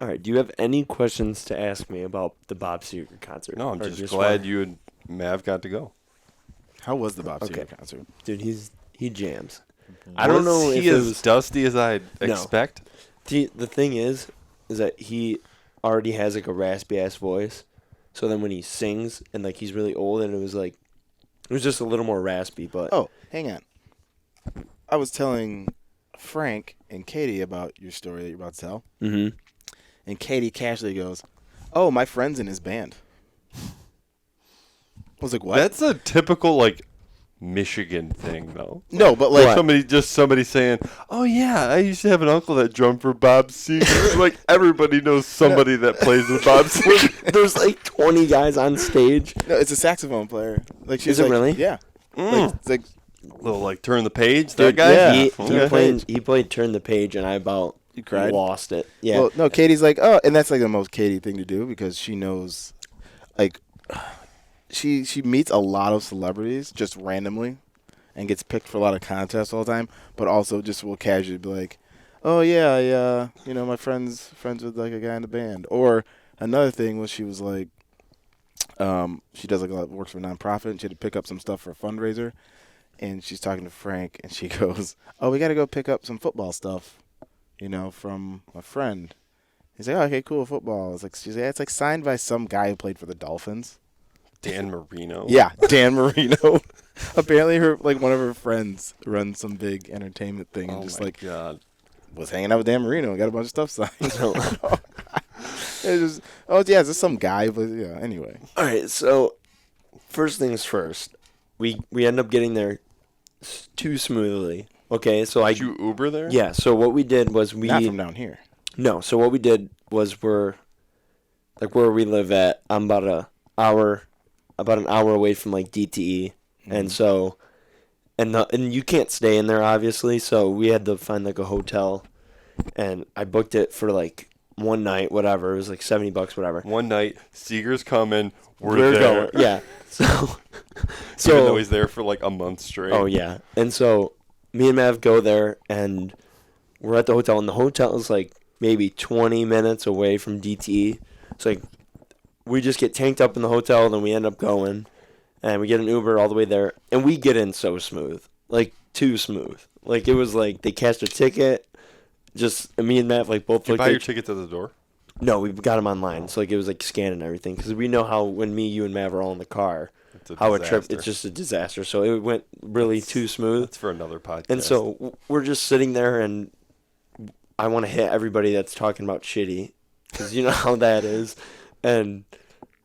All right. Do you have any questions to ask me about the Bob Seger concert? No, I'm Or just glad one? you and Mav got to go. How was the Bob Okay. Seger concert? Dude, he jams. I don't know Was if he it as was dusty as I'd No. expect? the thing is that he already has like a raspy ass voice. So then when he sings and like he's really old and it was just a little more raspy, but Oh, hang on. I was telling Frank and Katie about your story that you're about to tell, Mhm. and Katie casually goes, "Oh, my friend's in his band." I was like, "What?" That's a typical like Michigan thing, though. no, but like, Somebody saying, "Oh yeah, I used to have an uncle that drummed for Bob Seger." Like everybody knows somebody that plays with Bob Seger. there's like 20 guys on stage. no, it's a saxophone player. Like she's Is it like, really? Yeah. Like, it's like Little like turn the page. Dude, That guy. yeah. He played Turn the Page and I about you cried. lost it. Yeah. Well, no, Katie's like, oh, and that's like the most Katie thing to do because she knows, like, she meets a lot of celebrities just randomly, and gets picked for a lot of contests all the time. But also just will casually be like, oh yeah, my friends with like a guy in the band. Or another thing was she was like, she does like a lot, works for a nonprofit, and she had to pick up some stuff for a fundraiser, and she's talking to Frank, and she goes, oh, we got to go pick up some football stuff. From a friend. He's like, oh, okay, cool, football. She's like, it's like signed by some guy who played for the Dolphins. Dan Marino. Yeah, Dan Marino. Apparently, one of her friends runs some big entertainment thing, and Oh just my like God. was hanging out with Dan Marino and got a bunch of stuff signed. It's just, oh yeah, it's just some guy. But yeah, anyway. All right, so first things first. We end up getting there too smoothly. Okay, so Did you Uber there? yeah, so what we did was Not from down here. No, so what we did was we're like where we live at, I'm about an hour away from like DTE. And so and you can't stay in there obviously, so we had to find like a hotel and I booked it for like one night, whatever. It was like $70, whatever. One night, Seeger's coming. We're there. going. Yeah. So Even though he's there for like a month straight. Oh yeah. And so me and Mav go there and we're at the hotel and the hotel is like maybe 20 minutes away from DTE. It's like we just get tanked up in the hotel, then we end up going and we get an Uber all the way there and we get in so smooth. Like too smooth. Like it was like they cashed a ticket. Just me and Mav like both Did you looked buy at your tickets at the door? No, we got them online. So like it was like scanning everything because we know how when me, you, and Mav are all in the car, It's a how disaster. a trip it's just a disaster. So it went really too smooth. That's for another podcast. And so we're just sitting there, and I want to hit everybody that's talking about shitty, because you know how that is. And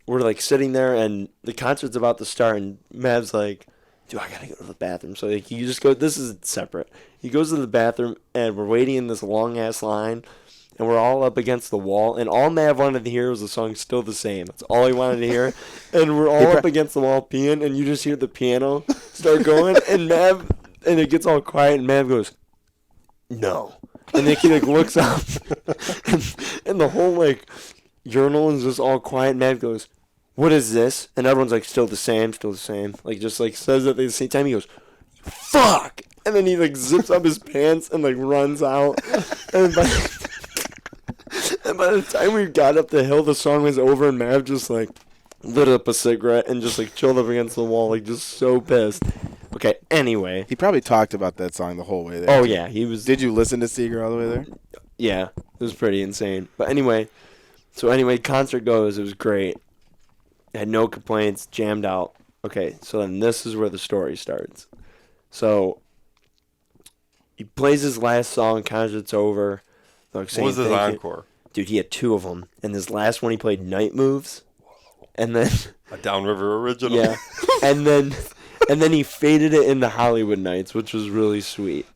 we're like sitting there, and the concert's about to start, and Mav's like, dude, I gotta go to the bathroom. So like, you just go. This is separate. He goes to the bathroom, and we're waiting in this long ass line. And we're all up against the wall, and all Mav wanted to hear was the song "Still the Same." That's all he wanted to hear. And we're all up against the wall peeing, and you just hear the piano start going, and it gets all quiet, and Mav goes, "No," and then he like looks up, and the whole like urinal is just all quiet. And Mav goes, "What is this?" And everyone's like, "Still the same, still the same." Like just like says it at the same time. He goes, "Fuck!" And then he like zips up his pants and like runs out, and by the time we got up the hill, the song was over, and Mav just, like, lit up a cigarette and just, like, chilled up against the wall, like, just so pissed. Okay, anyway. He probably talked about that song the whole way there. Oh, yeah, he was... Did you listen to Seeger all the way there? Yeah, it was pretty insane. But anyway, concert goes. It was great. Had no complaints, jammed out. Okay, so then this is where the story starts. So, he plays his last song, concert's over. Like, What was his encore? Dude, he had two of them. And his last one, he played Night Moves. And then... A Downriver original. Yeah. and then he faded it into Hollywood Nights, which was really sweet.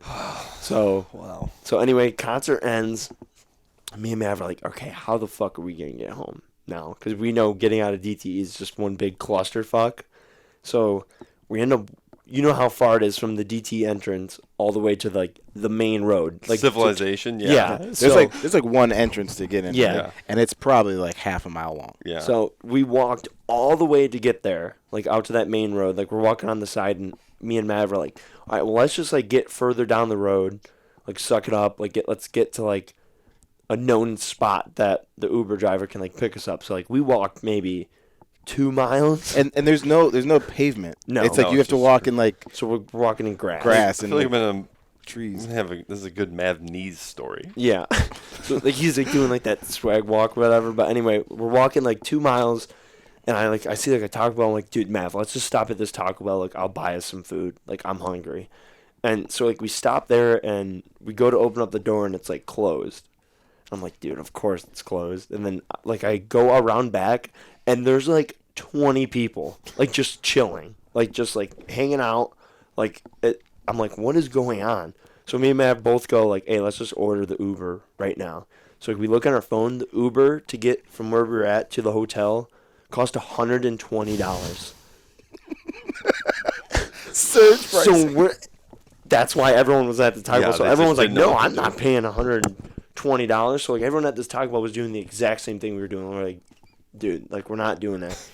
So... Wow. So anyway, concert ends. Me and Mav are like, okay, how the fuck are we going to get home now? Because we know getting out of DTE is just one big clusterfuck. So we end up... You know how far it is from the DT entrance all the way to like the main road, like Civilization. Yeah. There's like one entrance to get in. Yeah. There, and it's probably like half a mile long. Yeah. So we walked all the way to get there, like out to that main road. Like we're walking on the side, and me and Mav are like, all right, well let's just like get further down the road, like suck it up, like let's get to like a known spot that the Uber driver can like pick us up. So like we walk maybe 2 miles, And there's no pavement. No. It's like No, you have it's to just walk in like so we're walking in grass. grass I and feel like like, I'm in trees. this is a good Mav knees story. Yeah. So like he's like doing like that swag walk, whatever. But anyway, we're walking like 2 miles, and I see like a Taco Bell. I'm like, dude, Mav, let's just stop at this Taco Bell. Like I'll buy us some food. Like I'm hungry. And so like we stop there and we go to open up the door and it's like closed. I'm like, dude, of course it's closed. And then like I go around back and there's like 20 people like just chilling, like just like hanging out. Like I'm like, what is going on? So me and Matt both go like, hey, let's just order the Uber right now. So like, we look on our phone. The Uber to get from where we're at to the hotel cost $120. Surge pricing. So that's why everyone was at the Taco Bell. So they everyone was just like, didn't know no, what to I'm do. not paying $120. So like everyone at this Taco Bell was doing the exact same thing we were doing. We're like, dude, like we're not doing that.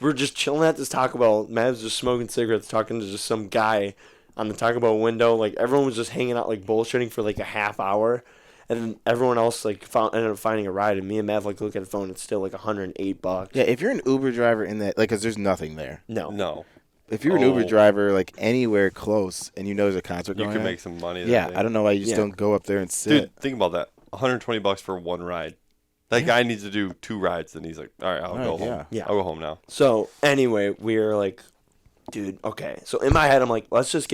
We're just chilling at this Taco Bell. Mav's just smoking cigarettes, talking to just some guy on the Taco Bell window. Like everyone was just hanging out, like bullshitting for like a half hour, and then everyone else like ended up finding a ride. And me and Mav like look at the phone. It's still like $108. Yeah, if you're an Uber driver in that, like, cause there's nothing there. No. If you're an Uber driver, like anywhere close, and you know there's a concert You going can on, make some money. yeah, there, I don't know why you just Yeah. don't go up there and sit. Dude, think about that. $120 for one ride. That guy needs to do 2 rides, and he's like, all right, I'll go home. yeah. Yeah. I'll go home now. So anyway, we're like, dude, okay. So in my head, I'm like, let's just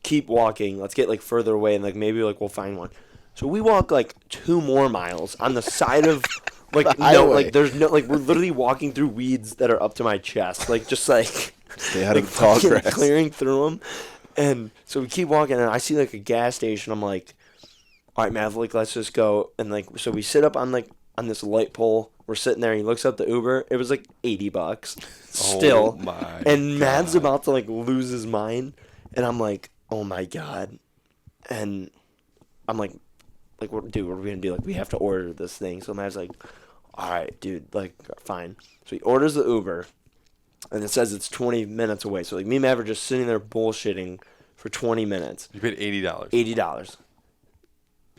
keep walking. Let's get like further away, and like maybe like we'll find one. So we walk like 2 more miles on the side of like The no, highway. like there's no, like we're literally walking through weeds that are up to my chest, like just like Stay out like of the tall fucking grass. clearing through them. And so we keep walking, and I see like a gas station. I'm like, all right, Mav, like let's just go. And like so we sit up on this light pole. We're sitting there. And he looks up the Uber. It was like $80 still. Oh my And Mav's God. about to like lose his mind, and I'm like, oh my God. And I'm like, dude, we're gonna be like, we have to order this thing. So Mav's like, all right, dude, like fine. So he orders the Uber, and it says it's 20 minutes away. So like me and Mav are just sitting there bullshitting for 20 minutes. You paid $80. $80.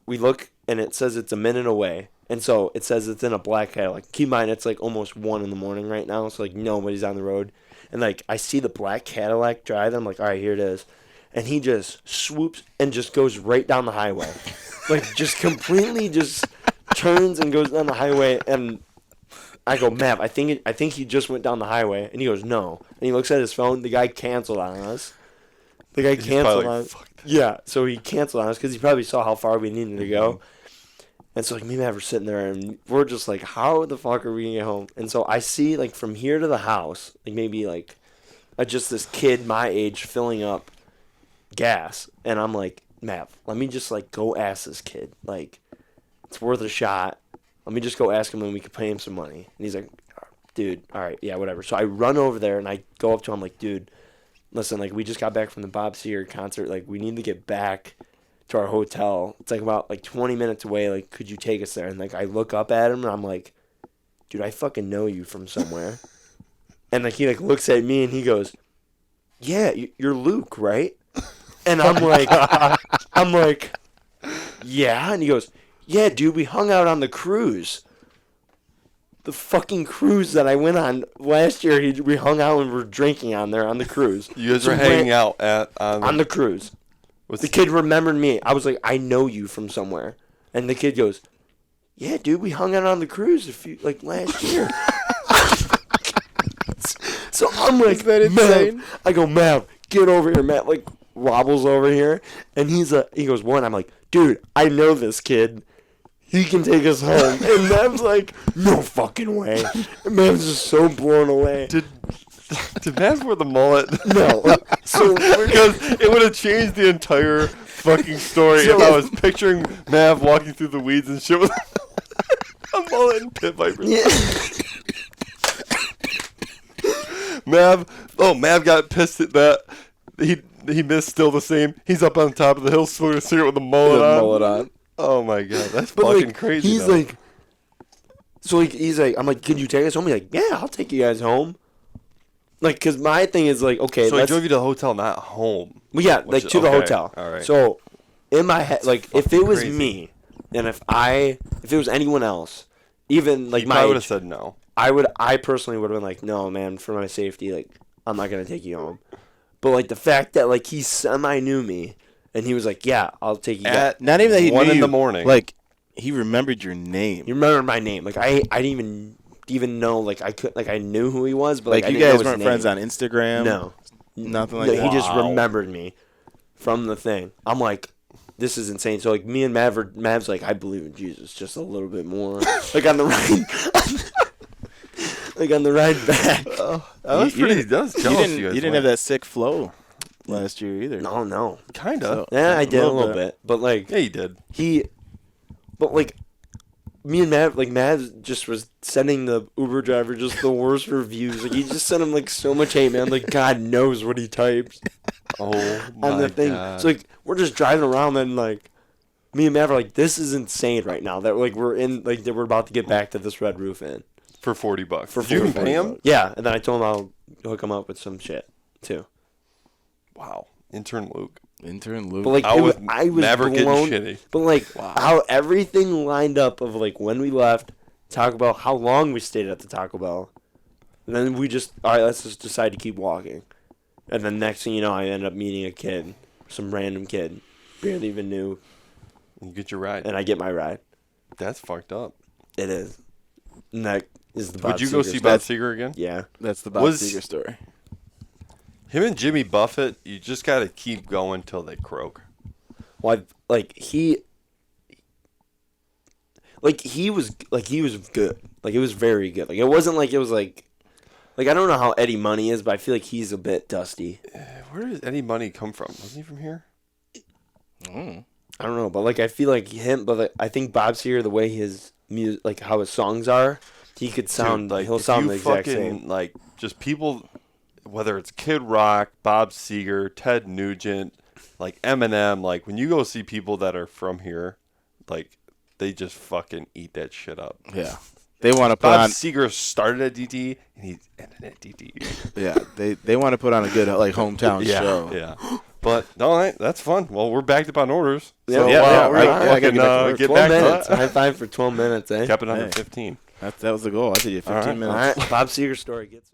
We look, and it says it's a minute away. And so it says it's in a black Cadillac. Keep in mind, it's like almost 1 in the morning right now, so like nobody's on the road. And like I see the black Cadillac drive, and I'm like, all right, here it is. And he just swoops and just goes right down the highway. Like just completely just turns and goes down the highway. And I go, Mav, I think he just went down the highway. And he goes, no. And he looks at his phone. The guy canceled on us. The guy He's canceled probably on like, us. "Fuck this." Yeah, so he canceled on us because he probably saw how far we needed to go. And so like me and Mav are sitting there, and we're just like, how the fuck are we gonna get home? And so I see like from here to the house, like maybe like just this kid my age filling up gas, and I'm like, Mav, let me just like go ask this kid, like it's worth a shot. Let me just go ask him, and we can pay him some money. And he's like, dude, all right, yeah, whatever. So I run over there and I go up to him like, dude, listen, like we just got back from the Bob Seger concert, like we need to get back to our hotel. It's like about like 20 minutes away. Like, could you take us there? And like I look up at him and I'm like, dude, I fucking know you from somewhere. And like he like looks at me and he goes, yeah, you're Luke, right? And I'm like, yeah. And he goes, yeah, dude, we hung out on the cruise. The fucking cruise that I went on last year. We hung out and were drinking on there on the cruise. You guys So were we hanging went out on the cruise. What's The kid remembered me. I was like, I know you from somewhere. And the kid goes, yeah, dude, we hung out on the cruise last year. So I'm like, Is that insane? Mav. I go, Mav, get over here. Matt like wobbles over here, and he goes, what? I'm like, dude, I know this kid. He can take us home. And Mav's like, no fucking way. And Mav's just so blown away. Did Mav wear the mullet? No. So Because it would have changed the entire fucking story if I was picturing Mav walking through the weeds and shit with a mullet and pit vipers. yeah. Mav got pissed at that. He missed still the same. He's up on top of the hill smoking a cigarette with a mullet on. Oh my god, that's But fucking like, crazy. he's though. like, so like, he's like, I'm like, can you take us home? He's like, yeah, I'll take you guys home. Like, cause my thing is like, okay, so he let's, drove you to the hotel, not home. well, yeah, which like is- to the okay, hotel. all right. So in my head, like, if fucking it was crazy. me, And if it was anyone else, even like I my would have age, said no. I personally would have been like, no, man, for my safety, like, I'm not gonna take you home. But like the fact that like he semi knew me, and he was like, yeah, I'll take you. At Not even that he 1 knew in you. the morning. Like he remembered your name. You remember my name? Like I didn't even know. Like I knew who he was, but like I you didn't know guys his weren't name. friends on Instagram. No, Nothing like no, that. he just Wow. remembered me from the thing. I'm like, this is insane. So like me and Mav's like, I believe in Jesus just a little bit more. Like on the ride, like on the ride back. That was pretty. That was jealous. You didn't have that sick flow last year either. No. Kind of. Yeah, I did a little little bit, but like Yeah, you did. but like me and Mav just was sending the Uber driver just the worst reviews. Like he just sent him like so much hate, man. Like God knows what he types Oh my on the thing. God. So like we're just driving around and like me and Mav are like, this is insane right now. That like we're about to get back to this Red Roof Inn For $40. for Did you even pay him? $40. Yeah, and then I told him I'll hook him up with some shit too. Wow. Intern Luke. Intern Luke. But like I was I was never blown. getting shitty. But like how everything lined up of like when we left Taco Bell, how long we stayed at the Taco Bell, and then we just all right, let's just decide to keep walking, and then next thing you know, I end up meeting a kid, some random kid, barely even knew, You get your ride. and I get my ride. That's fucked up. It is, and that is the. Bob Would you go Seger see story. Bob Seger again? Yeah, That's the Bob Was- Seger story. Him and Jimmy Buffett, you just got to keep going till they croak. well, he was good. Like it was very good. Like it wasn't like it was like I don't know how Eddie Money is, but I feel like he's a bit dusty. Where does any money come from? Wasn't he from here? Mm. I don't know, but like I feel like him, but like, I think Bob Seger, the way his music, like how his songs are, he could sound Dude, he'll if sound you the exact fucking, same. Like, just people, whether it's Kid Rock, Bob Seger, Ted Nugent, like Eminem, like when you go see people that are from here, like they just fucking eat that shit up. Yeah. They want to put Bob on. Seger started at DT and he's ended at DT. Yeah. They want to put on a good like hometown show. Yeah. But all right, that's fun. Well, we're backed up on orders. Yeah, So, yeah, we're yeah, gonna I gotta get 12 back minutes. to that. High five for 12 minutes, eh? Kept it under Hey. 15. That was the goal. I said you had 15 All right. minutes. All right, Bob Seger story gets.